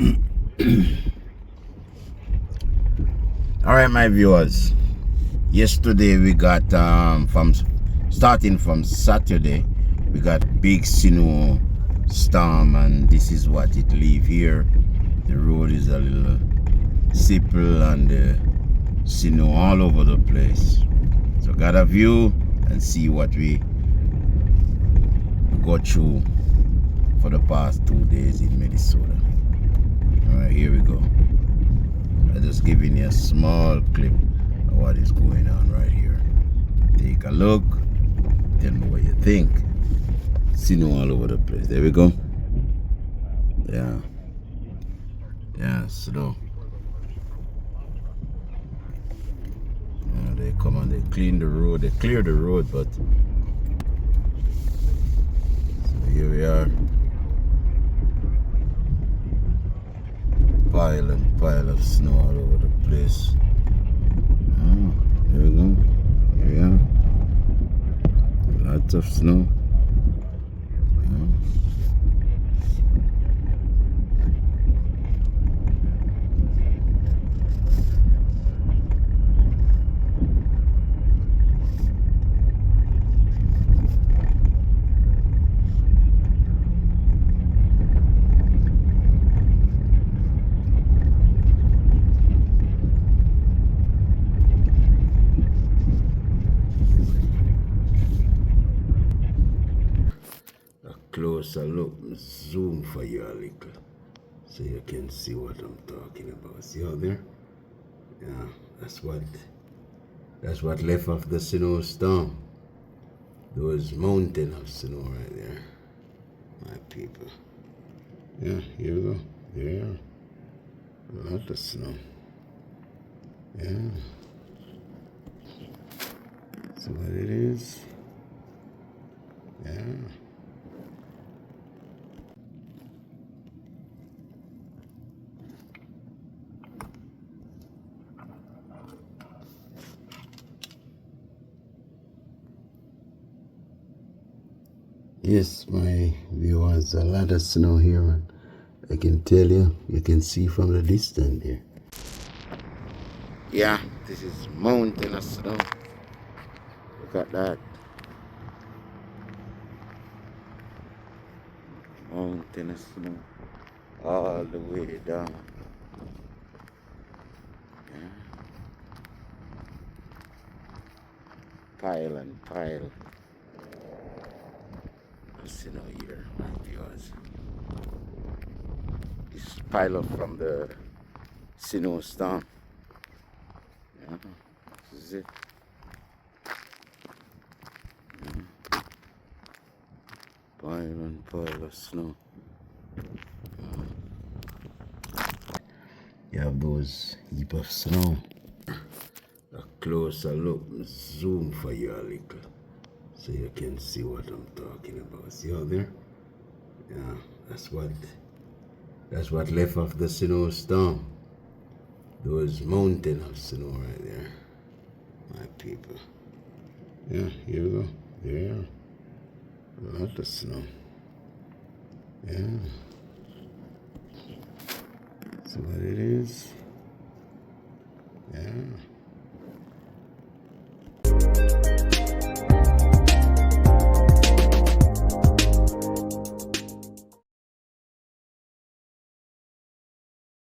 All right, my viewers. Yesterday we got from starting from Saturday, we got big snow storm, and this is what it leave here. The road is a little simple and snow all over the place. So got a view and see what we go through for the past 2 days in Minnesota. All right, here we go. I'm just giving you a small clip of what is going on right here. Take a look. Tell me what you think. Snow all over the place. There we go. Yeah. Yeah, snow. They come and they clean the road. They clear the road, but so here we are. Pile and pile of snow all over the place. Oh, here we go. Here we are. Lots of snow. Yeah. A closer look, zoom for you a little so you can see what I'm talking about. See out there? Yeah, that's what left of the snowstorm. Those mountains of snow right there. My people. Yeah, here we go. There. A lot of snow. Yeah. That's what it is. Yeah. Yes, my viewers, a lot of snow here, and I can tell you, you can see from the distance there. Yeah, this is mountain of snow. Look at that. Mountain of snow. All the way down. Yeah. Pile and pile of snow here, my viewers. This pile up from the snowstorm. Yeah, this is it. Yeah. Pile and pile of snow. You have those heap of snow. A closer look, zoom for you a little so you can see what I'm talking about. See out there? Yeah, that's what left of the snowstorm. Those mountains of snow right there. My people. Yeah, here we go. There. A lot of snow. Yeah. That's what it is. Yeah.